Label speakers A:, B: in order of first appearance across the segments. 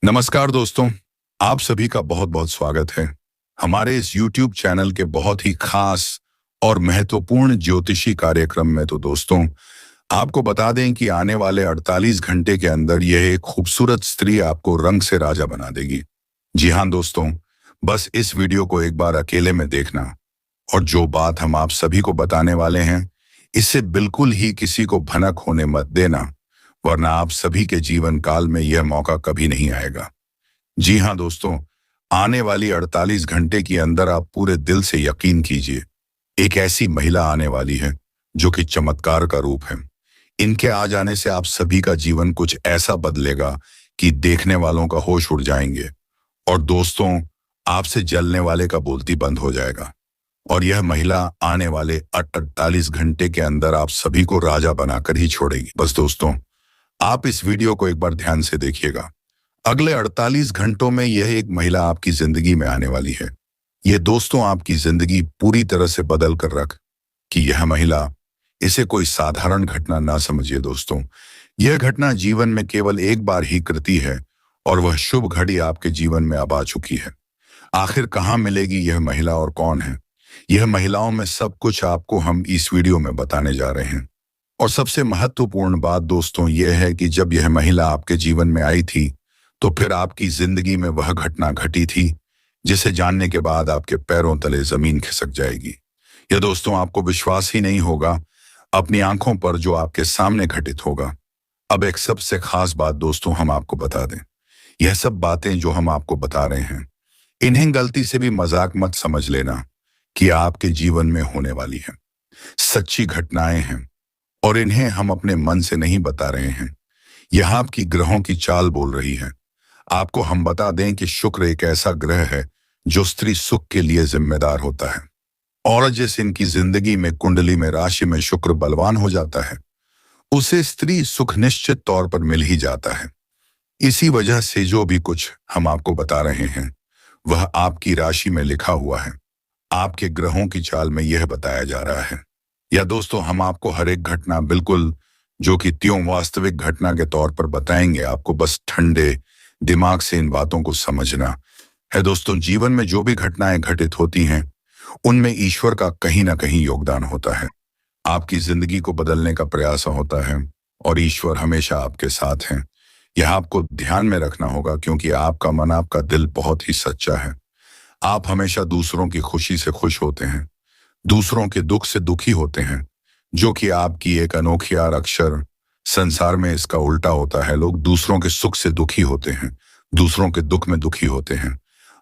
A: नमस्कार दोस्तों, आप सभी का बहुत-बहुत स्वागत है। हमारे इस YouTube चैनल के बहुत ही खास और महत्वपूर्ण ज्योतिषी कार्यक्रम में तो दोस्तों, आपको बता दें कि आने वाले 48 घंटे के अंदर यह एक खूबसूरत स्त्री आपको रंग से राजा बना देगी। जी हाँ दोस्तों, बस इस वीडियो को एक बार अकेले में देखना और जो बात हम आप सभी को बताने वाले हैं, इससे बिल्कुल ही किसी को भनक होने मत देना, वरना आप सभी के जीवन काल में यह मौका कभी नहीं आएगा। जी हाँ दोस्तों, आने वाली 48 घंटे के अंदर आप पूरे दिल से यकीन कीजिए, एक ऐसी महिला आने वाली है जो कि चमत्कार का रूप है। इनके आ जाने से आप सभी का जीवन कुछ ऐसा बदलेगा कि देखने वालों का होश उड़ जाएंगे और दोस्तों, आपसे जलने वाले का बोलती बंद हो जाएगा। और यह महिला आने वाले 48 घंटे के अंदर आप सभी को राजा बनाकर ही छोड़ेगी। बस दोस्तों, आप इस वीडियो को एक बार ध्यान से देखिएगा। अगले 48 घंटों में यह एक महिला आपकी जिंदगी में आने वाली है। ये दोस्तों आपकी जिंदगी पूरी तरह से बदल कर रख कि यह महिला, इसे कोई साधारण घटना ना समझिए दोस्तों। यह घटना जीवन में केवल एक बार ही कृति है और वह शुभ घड़ी आपके जीवन में अब आ चुकी है। आखिर कहाँ मिलेगी यह महिला और कौन है? यह महिलाओं में सब कुछ आपको हम इस वीडियो में बताने जा रहे हैं। और सबसे महत्वपूर्ण बात दोस्तों यह है कि जब यह महिला आपके जीवन में आई थी, तो फिर आपकी जिंदगी में वह घटना घटी थी जिसे जानने के बाद आपके पैरों तले जमीन खिसक जाएगी। यह दोस्तों आपको विश्वास ही नहीं होगा अपनी आंखों पर जो आपके सामने घटित होगा। अब एक सबसे खास बात दोस्तों हम आपको बता दें। यह सब बातें जो हम आपको बता रहे हैं, इन्हें गलती से भी मजाक मत समझ लेना कि आपके जीवन में होने वाली है। सच्ची घटनाएं हैं और इन्हें हम अपने मन से नहीं बता रहे हैं। यह आपकी ग्रहों की चाल बोल रही है। आपको हम बता दें कि शुक्र एक ऐसा ग्रह है जो स्त्री सुख के लिए जिम्मेदार होता है। और जिस इनकी जिंदगी में कुंडली में राशि में शुक्र बलवान हो जाता है, उसे स्त्री सुख निश्चित तौर पर मिल ही जाता है। इसी वजह से जो भी कुछ हम आपको बता रहे हैं, वह आपकी राशि में लिखा हुआ है। आपके ग्रहों की चाल में यह बताया जा रहा है। या दोस्तों हम आपको हर एक घटना बिल्कुल जो कि त्यों वास्तविक घटना के तौर पर बताएंगे। आपको बस ठंडे दिमाग से इन बातों को समझना है। दोस्तों, जीवन में जो भी घटनाएं घटित होती हैं, उनमें ईश्वर का कहीं ना कहीं योगदान होता है। आपकी जिंदगी को बदलने का प्रयास होता है और ईश्वर हमेशा आपके साथ हैं। यह आपको ध्यान में रखना होगा क्योंकि आपका मन, आपका दिल बहुत ही सच्चा है। आप हमेशा दूसरों की खुशी से खुश होते हैं, दूसरों के दुख से दुखी होते हैं, जो कि आपकी एक अनोखी आर अक्षर संसार में इसका उल्टा होता है। लोग दूसरों के सुख से दुखी होते हैं, दूसरों के दुख में दुखी होते हैं,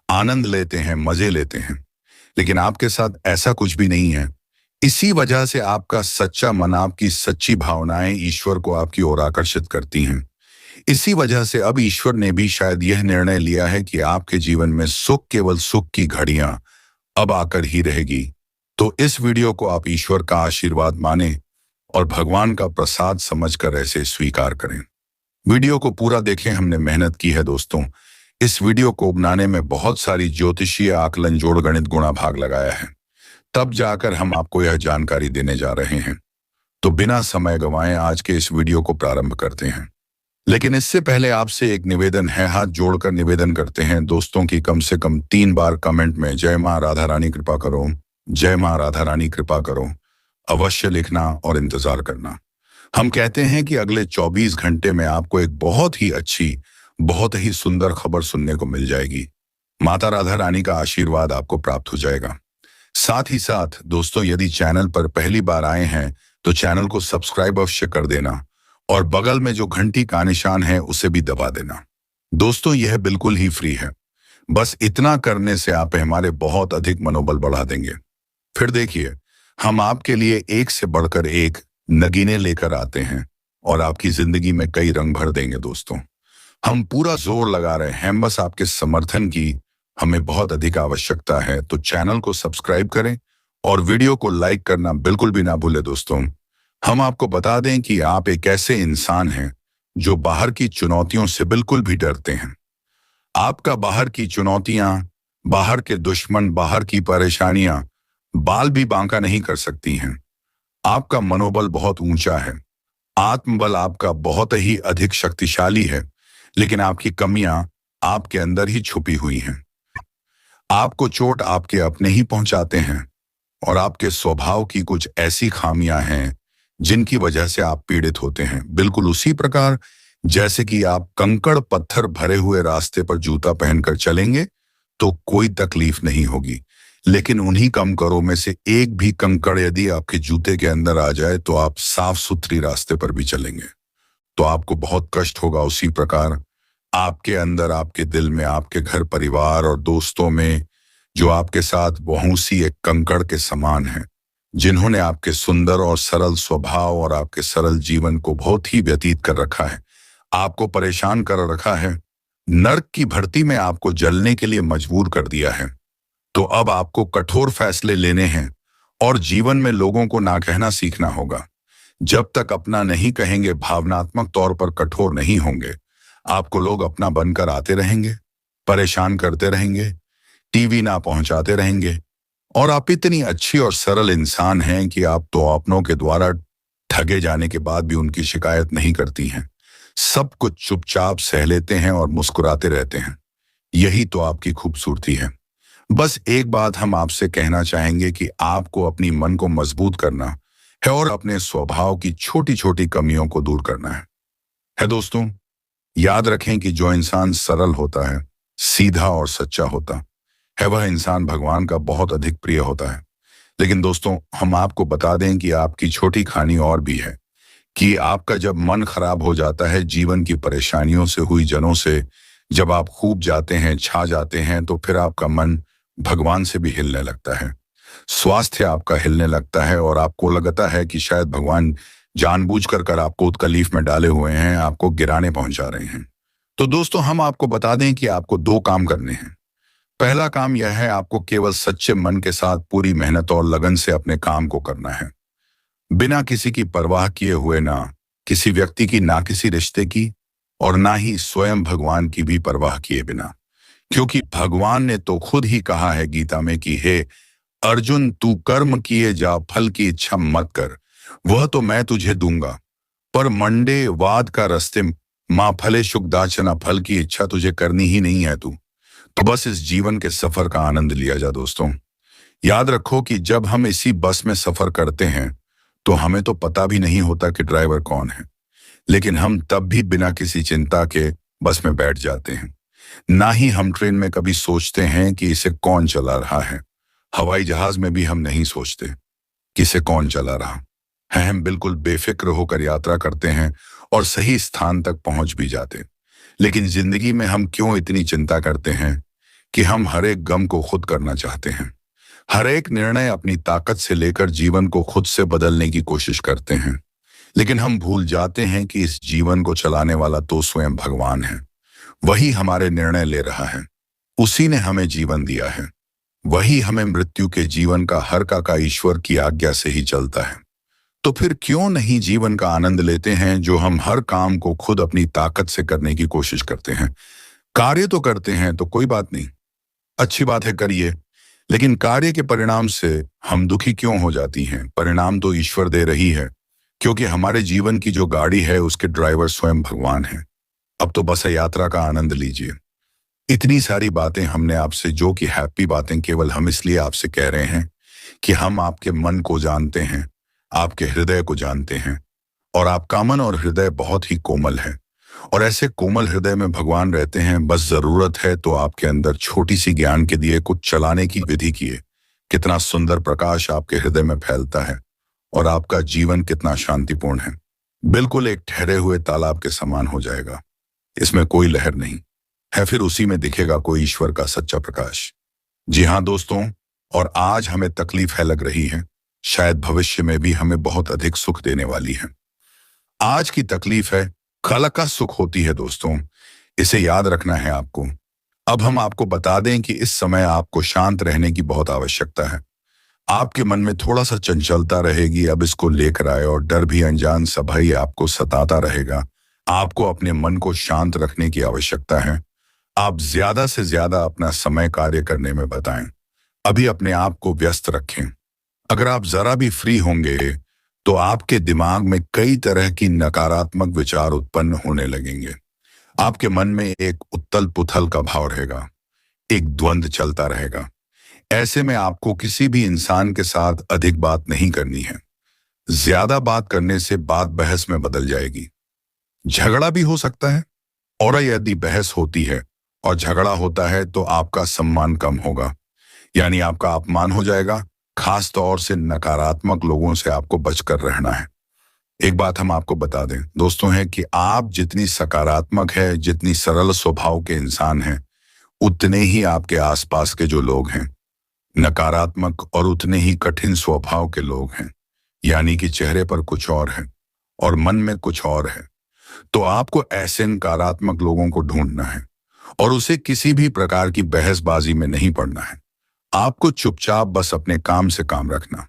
A: आनंद लेते हैं, मजे लेते हैं, लेकिन आपके साथ ऐसा कुछ भी नहीं है। इसी वजह से आपका सच्चा मन, आपकी सच्ची भावनाएं ईश्वर को आपकी ओर आकर्षित करती हैं। इसी वजह से अब ईश्वर ने भी शायद यह निर्णय लिया है कि आपके जीवन में सुख, केवल सुख की घड़ियां अब आकर ही रहेगी। तो इस वीडियो को आप ईश्वर का आशीर्वाद माने और भगवान का प्रसाद समझकर ऐसे स्वीकार करें। वीडियो को पूरा देखें, हमने मेहनत की है दोस्तों। इस वीडियो को बनाने में बहुत सारी ज्योतिषीय आकलन, जोड़, गणित, गुणा भाग लगाया है। तब जाकर हम आपको यह जानकारी देने जा रहे हैं। तो बिना समय गंवाए आज के इस वीडियो को प्रारंभ करते हैं। लेकिन इससे पहले आपसे एक निवेदन है, हाथ जोड़कर निवेदन करते हैं दोस्तों की कम से कम 3 बार कमेंट में जय मां राधा रानी कृपा करो, जय मां राधा रानी कृपा करो अवश्य लिखना और इंतजार करना। हम कहते हैं कि अगले 24 घंटे में आपको एक बहुत ही अच्छी, बहुत ही सुंदर खबर सुनने को मिल जाएगी। माता राधा रानी का आशीर्वाद आपको प्राप्त हो जाएगा। साथ ही साथ दोस्तों, यदि चैनल पर पहली बार आए हैं तो चैनल को सब्सक्राइब अवश्य कर देना और बगल में जो घंटी का निशान है उसे भी दबा देना। दोस्तों, यह बिल्कुल ही फ्री है। बस इतना करने से आप हमारे बहुत अधिक मनोबल बढ़ा देंगे। फिर देखिए, हम आपके लिए एक से बढ़कर एक नगीने लेकर आते हैं और आपकी जिंदगी में कई रंग भर देंगे दोस्तों। हम पूरा जोर लगा रहे हैं, बस आपके समर्थन की हमें बहुत अधिक आवश्यकता है। तो चैनल को सब्सक्राइब करें और वीडियो को लाइक करना बिल्कुल भी ना भूलें दोस्तों। हम आपको बता दें कि आप एक ऐसे इंसान हैं जो बाहर की चुनौतियों से बिल्कुल भी डरते हैं। आपका बाहर की चुनौतियां, बाहर के दुश्मन, बाहर की परेशानियां बाल भी बांका नहीं कर सकती हैं। आपका मनोबल बहुत ऊंचा है, आत्मबल आपका बहुत ही अधिक शक्तिशाली है, लेकिन आपकी कमियां आपके अंदर ही छुपी हुई हैं। आपको चोट आपके अपने ही पहुंचाते हैं और आपके स्वभाव की कुछ ऐसी खामियां हैं जिनकी वजह से आप पीड़ित होते हैं। बिल्कुल उसी प्रकार जैसे कि आप कंकड़ पत्थर भरे हुए रास्ते पर जूता पहनकर चलेंगे तो कोई तकलीफ नहीं होगी, लेकिन उन्हीं कंकड़ों में से एक भी कंकड़ यदि आपके जूते के अंदर आ जाए तो आप साफ सुथरी रास्ते पर भी चलेंगे तो आपको बहुत कष्ट होगा। उसी प्रकार आपके अंदर, आपके दिल में, आपके घर परिवार और दोस्तों में जो आपके साथ बहुसी एक कंकड़ के समान है, जिन्होंने आपके सुंदर और सरल स्वभाव और आपके सरल जीवन को बहुत ही व्यतीत कर रखा है, आपको परेशान कर रखा है, नर्क की भर्ती में आपको जलने के लिए मजबूर कर दिया है। तो अब आपको कठोर फैसले लेने हैं और जीवन में लोगों को ना कहना सीखना होगा। जब तक अपना नहीं कहेंगे, भावनात्मक तौर पर कठोर नहीं होंगे, आपको लोग अपना बनकर आते रहेंगे, परेशान करते रहेंगे, टीवी ना पहुंचाते रहेंगे। और आप इतनी अच्छी और सरल इंसान हैं कि आप तो अपनों के द्वारा ठगे जाने के बाद भी उनकी शिकायत नहीं करती हैं। सब कुछ चुपचाप सह लेते हैं और मुस्कुराते रहते हैं। यही तो आपकी खूबसूरती है। बस एक बात हम आपसे कहना चाहेंगे कि आपको अपनी मन को मजबूत करना है और अपने स्वभाव की छोटी छोटी कमियों को दूर करना है दोस्तों। याद रखें कि जो इंसान सरल होता है, सीधा और सच्चा होता है, वह इंसान भगवान का बहुत अधिक प्रिय होता है। लेकिन दोस्तों, हम आपको बता दें कि आपकी छोटी कहानी और भी है कि आपका जब मन खराब हो जाता है जीवन की परेशानियों से हुई जनों से, जब आप खूब जाते हैं, छा जाते हैं, तो फिर आपका मन भगवान से भी हिलने लगता है, स्वास्थ्य आपका हिलने लगता है और आपको लगता है कि शायद भगवान जानबूझकर कर आपको तकलीफ में डाले हुए हैं, आपको गिराने पहुंचा रहे हैं। तो दोस्तों, हम आपको बता दें कि आपको दो काम करने हैं। पहला काम यह है, आपको केवल सच्चे मन के साथ पूरी मेहनत और लगन से अपने काम को करना है, बिना किसी की परवाह किए हुए, ना किसी व्यक्ति की, ना किसी रिश्ते की, और ना ही स्वयं भगवान की भी परवाह किए बिना। क्योंकि भगवान ने तो खुद ही कहा है गीता में कि हे अर्जुन, तू कर्म किए जा, फल की इच्छा मत कर, वह तो मैं तुझे दूंगा। पर मंडे वाद का रस्ते माँ फले सुखदाचना, फल की इच्छा तुझे करनी ही नहीं है तू। तो बस इस जीवन के सफर का आनंद लिया जा दोस्तों। याद रखो कि जब हम इसी बस में सफर करते हैं तो हमें तो पता भी नहीं होता कि ड्राइवर कौन है, लेकिन हम तब भी बिना किसी चिंता के बस में बैठ जाते हैं। ना ही हम ट्रेन में कभी सोचते हैं कि इसे कौन चला रहा है। हवाई जहाज में भी हम नहीं सोचते कि इसे कौन चला रहा है। हम बिल्कुल बेफिक्र होकर यात्रा करते हैं और सही स्थान तक पहुंच भी जाते। लेकिन जिंदगी में हम क्यों इतनी चिंता करते हैं कि हम हर एक गम को खुद करना चाहते हैं, हर एक निर्णय अपनी ताकत से लेकर जीवन को खुद से बदलने की कोशिश करते हैं। लेकिन हम भूल जाते हैं कि इस जीवन को चलाने वाला तो स्वयं भगवान है। वही हमारे निर्णय ले रहा है, उसी ने हमें जीवन दिया है, वही हमें मृत्यु के जीवन का हर का ईश्वर की आज्ञा से ही चलता है। तो फिर क्यों नहीं जीवन का आनंद लेते हैं, जो हम हर काम को खुद अपनी ताकत से करने की कोशिश करते हैं। कार्य तो करते हैं तो कोई बात नहीं, अच्छी बात है, करिए, लेकिन कार्य के परिणाम से हम दुखी क्यों हो जाती हैं? परिणाम तो ईश्वर दे रही है, क्योंकि हमारे जीवन की जो गाड़ी है उसके ड्राइवर स्वयं भगवान है। अब तो बस यात्रा का आनंद लीजिए। इतनी सारी बातें हमने आपसे, जो कि हैप्पी बातें, केवल हम इसलिए आपसे कह रहे हैं कि हम आपके मन को जानते हैं, आपके हृदय को जानते हैं, और आपका मन और हृदय बहुत ही कोमल है और ऐसे कोमल हृदय में भगवान रहते हैं। बस जरूरत है तो आपके अंदर छोटी सी ज्ञान के दिए कुछ चलाने की विधि किए, कितना सुंदर प्रकाश आपके हृदय में फैलता है और आपका जीवन कितना शांतिपूर्ण है। बिल्कुल एक ठहरे हुए तालाब के समान हो जाएगा, इसमें कोई लहर नहीं है, फिर उसी में दिखेगा कोई ईश्वर का सच्चा प्रकाश। जी हाँ दोस्तों, और आज हमें तकलीफ है लग रही है, शायद भविष्य में भी हमें बहुत अधिक सुख देने वाली है। आज की तकलीफ है, कल का सुख होती है दोस्तों, इसे याद रखना है आपको। अब हम आपको बता दें कि इस समय आपको शांत रहने की बहुत आवश्यकता है। आपके मन में थोड़ा सा चंचलता रहेगी, अब इसको लेकर आए, और डर भी अनजान सा भय आपको सताता रहेगा। आपको अपने मन को शांत रखने की आवश्यकता है। आप ज्यादा से ज्यादा अपना समय कार्य करने में बताएं। अभी अपने आप को व्यस्त रखें। अगर आप जरा भी फ्री होंगे तो आपके दिमाग में कई तरह की नकारात्मक विचार उत्पन्न होने लगेंगे। आपके मन में एक उथल पुथल का भाव रहेगा, एक द्वंद चलता रहेगा। ऐसे में आपको किसी भी इंसान के साथ अधिक बात नहीं करनी है। ज्यादा बात करने से बात बहस में बदल जाएगी, झगड़ा भी हो सकता है। और यदि बहस होती है और झगड़ा होता है तो आपका सम्मान कम होगा, यानी आपका अपमान हो जाएगा। खास तौर से नकारात्मक लोगों से आपको बचकर रहना है। एक बात हम आपको बता दें दोस्तों है कि आप जितनी सकारात्मक है, जितनी सरल स्वभाव के इंसान हैं, उतने ही आपके आसपास के जो लोग हैं नकारात्मक और उतने ही कठिन स्वभाव के लोग हैं। यानी कि चेहरे पर कुछ और है और मन में कुछ और है। तो आपको ऐसे नकारात्मक लोगों को ढूंढना है और उसे किसी भी प्रकार की बहसबाजी में नहीं पड़ना है। आपको चुपचाप बस अपने काम से काम रखना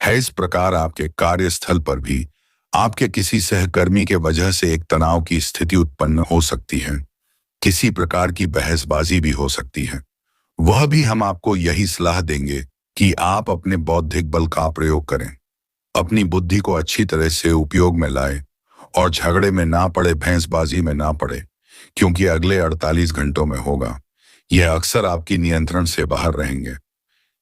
A: है। इस प्रकार आपके कार्यस्थल पर भी आपके किसी सहकर्मी के वजह से एक तनाव की स्थिति उत्पन्न हो सकती है, किसी प्रकार की बहसबाजी भी हो सकती है। वह भी हम आपको यही सलाह देंगे कि आप अपने बौद्धिक बल का प्रयोग करें, अपनी बुद्धि को अच्छी तरह से उपयोग में लाएं और झगड़े में ना पड़े, भैंसबाजी में ना पड़े, क्योंकि अगले 48 घंटों में होगा। यह अक्सर आपकी नियंत्रण से बाहर रहेंगे।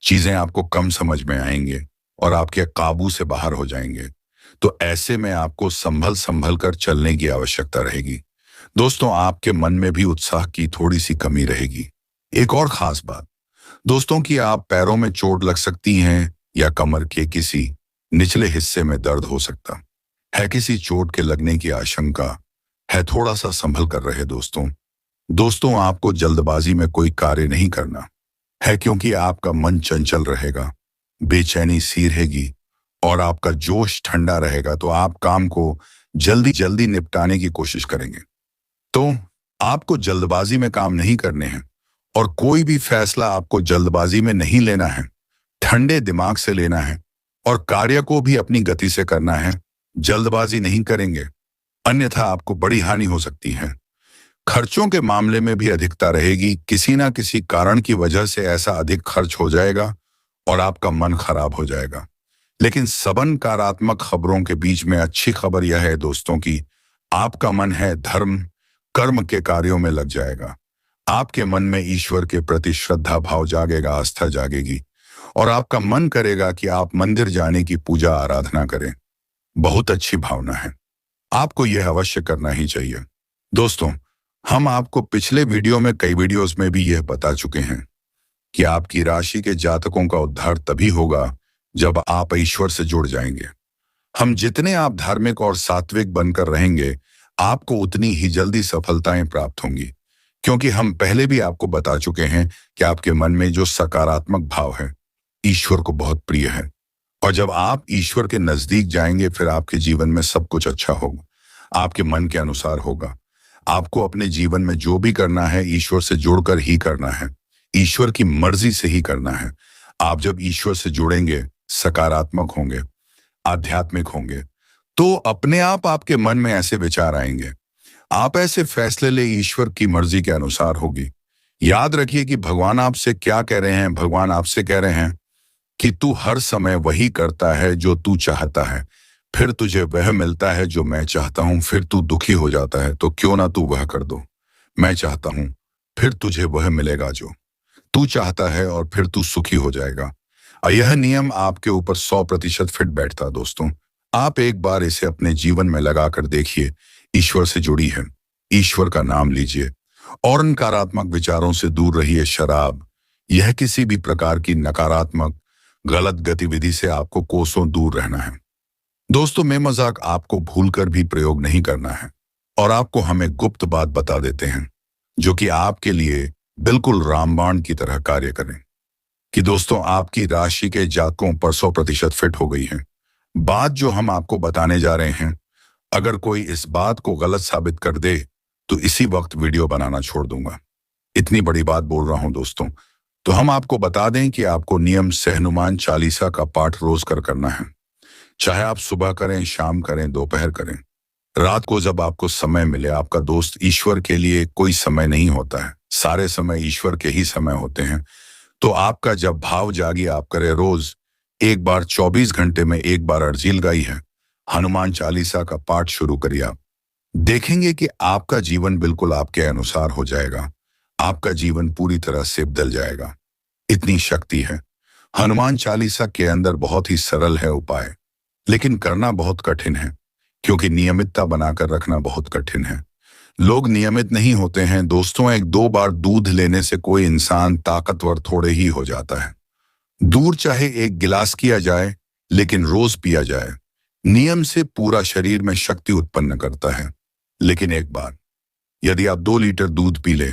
A: चीजें आपको कम समझ में आएंगे और आपके काबू से बाहर हो जाएंगे। तो ऐसे में आपको संभल संभल कर चलने की आवश्यकता रहेगी। दोस्तों, आपके मन में भी उत्साह की थोड़ी सी कमी रहेगी। एक और खास बात दोस्तों कि आप पैरों में चोट लग सकती हैं या कमर के किसी निचले हिस्से में दर्द हो सकता है। किसी चोट के लगने की आशंका है, थोड़ा सा संभल कर रहे दोस्तों आपको जल्दबाजी में कोई कार्य नहीं करना है, क्योंकि आपका मन चंचल रहेगा, बेचैनी सी रहेगी और आपका जोश ठंडा रहेगा। तो आप काम को जल्दी जल्दी निपटाने की कोशिश करेंगे। तो आपको जल्दबाजी में काम नहीं करने हैं और कोई भी फैसला आपको जल्दबाजी में नहीं लेना है, ठंडे दिमाग से लेना है और कार्य को भी अपनी गति से करना है। जल्दबाजी नहीं करेंगे, अन्यथा आपको बड़ी हानि हो सकती है। खर्चों के मामले में भी अधिकता रहेगी, किसी ना किसी कारण की वजह से ऐसा अधिक खर्च हो जाएगा और आपका मन खराब हो जाएगा। लेकिन सब नकारात्मक खबरों के बीच में अच्छी खबर यह है दोस्तों कि आपका मन है धर्म कर्म के कार्यों में लग जाएगा। आपके मन में ईश्वर के प्रति श्रद्धा भाव जागेगा, आस्था जागेगी और आपका मन करेगा कि आप मंदिर जाने की पूजा आराधना करें। बहुत अच्छी भावना है, आपको यह अवश्य करना ही चाहिए। दोस्तों, हम आपको पिछले वीडियो में कई वीडियोस में भी यह बता चुके हैं कि आपकी राशि के जातकों का उद्धार तभी होगा जब आप ईश्वर से जुड़ जाएंगे। हम जितने आप धार्मिक और सात्विक बनकर रहेंगे, आपको उतनी ही जल्दी सफलताएं प्राप्त होंगी, क्योंकि हम पहले भी आपको बता चुके हैं कि आपके मन में जो सकारात्मक भाव है ईश्वर को बहुत प्रिय है। और जब आप ईश्वर के नजदीक जाएंगे फिर आपके जीवन में सब कुछ अच्छा होगा, आपके मन के अनुसार होगा। आपको अपने जीवन में जो भी करना है ईश्वर से जुड़कर ही करना है, ईश्वर की मर्जी से ही करना है। आप जब ईश्वर से जुड़ेंगे, सकारात्मक होंगे, आध्यात्मिक होंगे, तो अपने आप आपके मन में ऐसे विचार आएंगे, आप ऐसे फैसले ले ईश्वर की मर्जी के अनुसार होगी। याद रखिए कि भगवान आपसे क्या कह रहे हैं। भगवान आपसे कह रहे हैं कि तू हर समय वही करता है जो तू चाहता है, फिर तुझे वह मिलता है जो मैं चाहता हूं। फिर तू दुखी हो जाता है तो क्यों ना तू वह कर दो मैं चाहता हूं, फिर तुझे वह मिलेगा जो तू चाहता है और फिर तू सुखी हो जाएगा। और यह नियम आपके ऊपर 100% फिट बैठता दोस्तों। आप एक बार इसे अपने जीवन में लगा कर देखिए। ईश्वर से जुड़ी है, ईश्वर का नाम लीजिए और नकारात्मक विचारों से दूर रहिए। शराब, यह किसी भी प्रकार की नकारात्मक गलत गतिविधि से आपको कोसों दूर रहना है। दोस्तों, मैं मजाक आपको भूलकर भी प्रयोग नहीं करना है और आपको हम एक गुप्त बात बता देते हैं जो कि आपके लिए बिल्कुल रामबाण की तरह कार्य करें कि दोस्तों आपकी राशि के जातकों पर 100% फिट हो गई है। बात जो हम आपको बताने जा रहे हैं, अगर कोई इस बात को गलत साबित कर दे तो इसी वक्त वीडियो बनाना छोड़ दूंगा। इतनी बड़ी बात बोल रहा हूं दोस्तों। तो हम आपको बता दें कि आपको नियम से हनुमान चालीसा का पाठ रोज करना है, चाहे आप सुबह करें, शाम करें, दोपहर करें, रात को जब आपको समय मिले। आपका दोस्त, ईश्वर के लिए कोई समय नहीं होता है, सारे समय ईश्वर के ही समय होते हैं। तो आपका जब भाव जागी आप करें रोज एक बार, 24 घंटे में एक बार अर्जील गाई है, हनुमान चालीसा का पाठ शुरू करिए आप। देखेंगे कि आपका जीवन बिल्कुल आपके अनुसार हो जाएगा। आपका जीवन पूरी तरह से बदल जाएगा। इतनी शक्ति है। हनुमान चालीसा के अंदर बहुत ही सरल है उपाय, लेकिन करना बहुत कठिन है, क्योंकि नियमितता बनाकर रखना बहुत कठिन है। लोग नियमित नहीं होते हैं दोस्तों। एक दो बार दूध लेने से कोई इंसान ताकतवर थोड़े ही हो जाता है। दूध चाहे एक गिलास किया जाए, लेकिन रोज पिया जाए, नियम से पूरा शरीर में शक्ति उत्पन्न करता है। लेकिन एक बार यदि आप 2 लीटर दूध पी ले,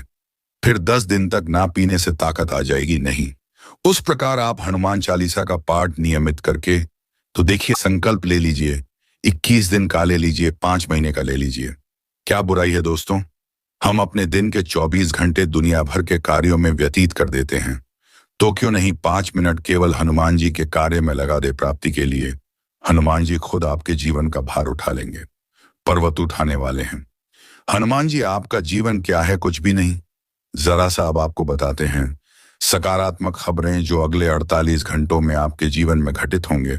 A: फिर 10 दिन तक ना पीने से ताकत आ जाएगी नहीं। उस प्रकार आप हनुमान चालीसा का पाठ नियमित करके तो देखिए, संकल्प ले लीजिए, 21 दिन का ले लीजिए, 5 महीने का ले लीजिए। क्या बुराई है दोस्तों? हम अपने दिन के 24 घंटे दुनिया भर के कार्यों में व्यतीत कर देते हैं, तो क्यों नहीं 5 मिनट केवल हनुमान जी के कार्य में लगा दे प्राप्ति के लिए। हनुमान जी खुद आपके जीवन का भार उठा लेंगे, पर्वत उठाने वाले हैं। हनुमान जी आपका जीवन क्या है? कुछ भी नहीं। जरा सा अब आपको बताते हैं सकारात्मक खबरें जो अगले 48 घंटों में आपके जीवन में घटित होंगे।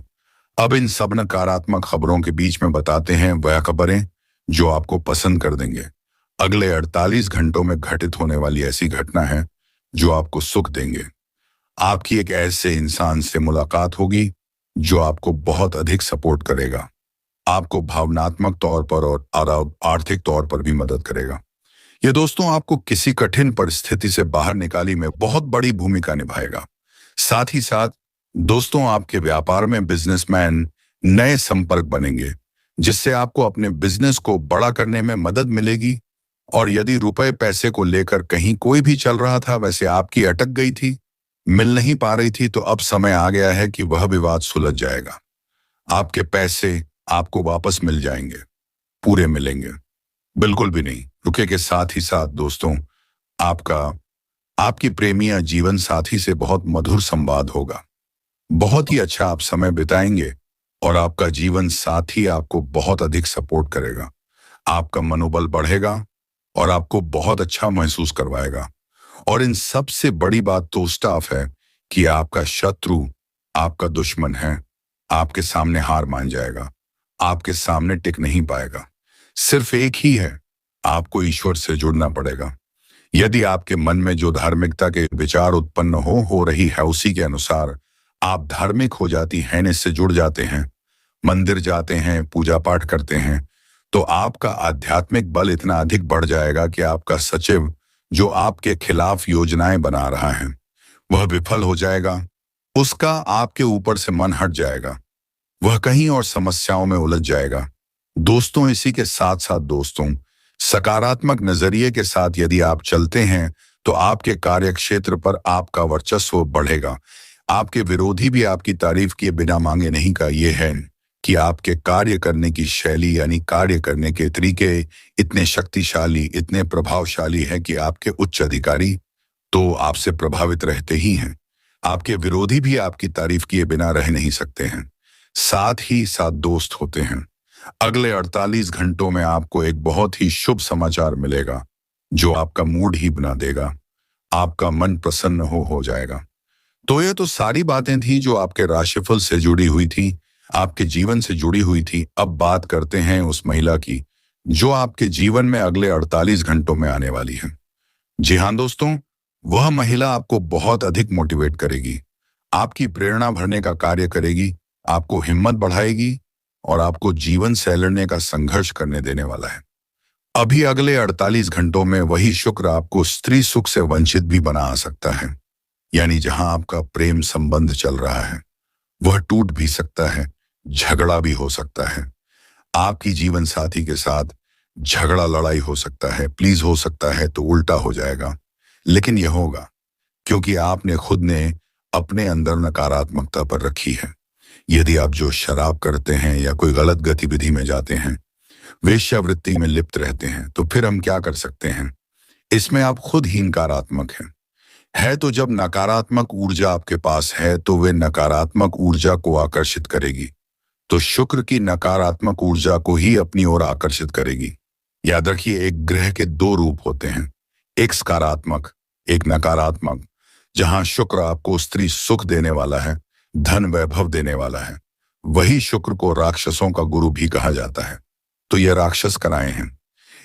A: अब इन सब नकारात्मक खबरों के बीच में बताते हैं वह खबरें जो आपको पसंद कर देंगे। अगले 48 घंटों में घटित होने वाली ऐसी घटना है जो आपको सुख देंगे। आपकी एक ऐसे इंसान से मुलाकात होगी जो आपको बहुत अधिक सपोर्ट करेगा, आपको भावनात्मक तौर पर और आर्थिक तौर पर भी मदद करेगा। ये दोस्तों आपको किसी कठिन परिस्थिति से बाहर निकाली में बहुत बड़ी भूमिका निभाएगा। साथ ही साथ दोस्तों आपके व्यापार में बिजनेसमैन नए संपर्क बनेंगे, जिससे आपको अपने बिजनेस को बड़ा करने में मदद मिलेगी। और यदि रुपए पैसे को लेकर कहीं कोई भी चल रहा था, वैसे आपकी अटक गई थी, मिल नहीं पा रही थी, तो अब समय आ गया है कि वह विवाद सुलझ जाएगा। आपके पैसे आपको वापस मिल जाएंगे, पूरे मिलेंगे, बिल्कुल भी नहीं रुके। के साथ ही साथ दोस्तों आपकी प्रेमी या जीवन साथी से बहुत मधुर संवाद होगा। बहुत ही अच्छा आप समय बिताएंगे और आपका जीवन साथी आपको बहुत अधिक सपोर्ट करेगा। आपका मनोबल बढ़ेगा और आपको बहुत अच्छा महसूस करवाएगा। और इन सबसे बड़ी बात तो स्टाफ है कि आपका शत्रु आपका दुश्मन है, आपके सामने हार मान जाएगा, आपके सामने टिक नहीं पाएगा। सिर्फ एक ही है, आपको ईश्वर से जुड़ना पड़ेगा। यदि आपके मन में जो धार्मिकता के विचार उत्पन्न हो रही है, उसी के अनुसार आप धार्मिक हो जाती हैं, इससे जुड़ जाते हैं, मंदिर जाते हैं, पूजा पाठ करते हैं, तो आपका आध्यात्मिक बल इतना अधिक बढ़ जाएगा कि आपका सचिव जो आपके खिलाफ योजनाएं बना रहा है वह विफल हो जाएगा। उसका आपके ऊपर से मन हट जाएगा, वह कहीं और समस्याओं में उलझ जाएगा। दोस्तों इसी के साथ साथ दोस्तों सकारात्मक नजरिए के साथ यदि आप चलते हैं तो आपके कार्यक्षेत्र पर आपका वर्चस्व बढ़ेगा। आपके विरोधी भी आपकी तारीफ किए बिना मांगे नहीं का ये है कि आपके कार्य करने की शैली यानी कार्य करने के तरीके इतने शक्तिशाली, इतने प्रभावशाली हैं कि आपके उच्च अधिकारी तो आपसे प्रभावित रहते ही हैं। आपके विरोधी भी आपकी तारीफ किए बिना रह नहीं सकते हैं। साथ ही साथ दोस्त होते हैं, अगले 48 घंटों में आपको एक बहुत ही शुभ समाचार मिलेगा जो आपका मूड ही बना देगा, आपका मन प्रसन्न हो जाएगा। तो ये तो सारी बातें थी जो आपके राशिफल से जुड़ी हुई थी, आपके जीवन से जुड़ी हुई थी। अब बात करते हैं उस महिला की जो आपके जीवन में अगले 48 घंटों में आने वाली है। जी हाँ दोस्तों, वह महिला आपको बहुत अधिक मोटिवेट करेगी, आपकी प्रेरणा भरने का कार्य करेगी, आपको हिम्मत बढ़ाएगी और आपको जीवन से लड़ने का संघर्ष करने देने वाला है। अभी अगले 48 घंटों में वही शुक्र आपको स्त्री सुख से वंचित भी बना सकता है, यानी जहां आपका प्रेम संबंध चल रहा है वह टूट भी सकता है, झगड़ा भी हो सकता है। आपकी जीवन साथी के साथ झगड़ा लड़ाई हो सकता है, प्लीज हो सकता है तो उल्टा हो जाएगा, लेकिन यह होगा क्योंकि आपने खुद ने अपने अंदर नकारात्मकता पर रखी है। यदि आप जो शराब करते हैं या कोई गलत गतिविधि में जाते हैं, वेश्यावृत्ति में लिप्त रहते हैं, तो फिर हम क्या कर सकते हैं? इसमें आप खुद ही नकारात्मक हैं। है तो जब नकारात्मक ऊर्जा आपके पास है तो वे नकारात्मक ऊर्जा को आकर्षित करेगी, तो शुक्र की नकारात्मक ऊर्जा को ही अपनी ओर आकर्षित करेगी। याद रखिए, एक ग्रह के 2 रूप होते हैं, एक सकारात्मक, एक नकारात्मक। जहां शुक्र आपको स्त्री सुख देने वाला है, धन वैभव देने वाला है, वही शुक्र को राक्षसों का गुरु भी कहा जाता है। तो ये राक्षस कराए हैं।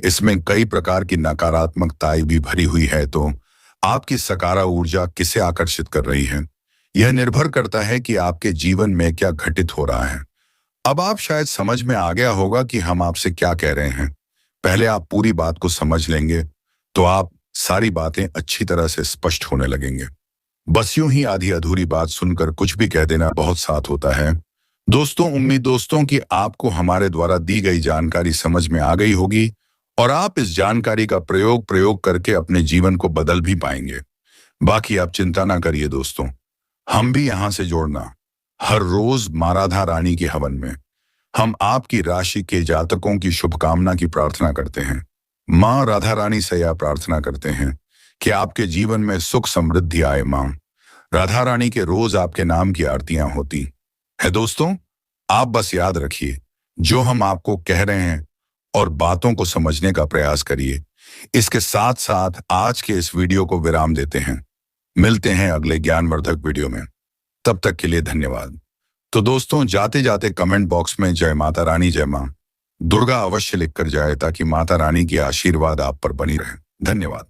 A: इसमें कई प्रकार की नकारात्मकताएं भी भरी हुई है, तो आपकी सकारात्मक ऊर्जा किसे आकर्षित कर रही है, यह निर्भर करता है कि आपके जीवन में क्या घटित हो रहा है। अब आप शायद समझ में आ गया होगा कि हम आपसे क्या कह रहे हैं। पहले आप पूरी बात को समझ लेंगे तो आप सारी बातें अच्छी तरह से स्पष्ट होने लगेंगे। बस यूं ही आधी अधूरी बात सुनकर कुछ भी कह देना बहुत साथ होता है। दोस्तों, उम्मीद दोस्तों कि आपको हमारे द्वारा दी गई जानकारी समझ में आ गई होगी और आप इस जानकारी का प्रयोग करके अपने जीवन को बदल भी पाएंगे। बाकी आप चिंता ना करिए दोस्तों, हम भी यहाँ से जोड़ना। हर रोज माँ राधा रानी के हवन में हम आपकी राशि के जातकों की शुभकामना की प्रार्थना करते हैं। माँ राधा रानी से यह प्रार्थना करते हैं कि आपके जीवन में सुख समृद्धि आए। माँ राधा रानी के रोज आपके नाम की आरतियां होती है। दोस्तों, आप बस याद रखिए जो हम आपको कह रहे हैं और बातों को समझने का प्रयास करिए। इसके साथ साथ आज के इस वीडियो को विराम देते हैं। मिलते हैं अगले ज्ञानवर्धक वीडियो में। तब तक के लिए धन्यवाद। तो दोस्तों, जाते जाते कमेंट बॉक्स में जय माता रानी, जय मां दुर्गा अवश्य लिखकर जाए ताकि माता रानी की आशीर्वाद आप पर बनी रहे। धन्यवाद।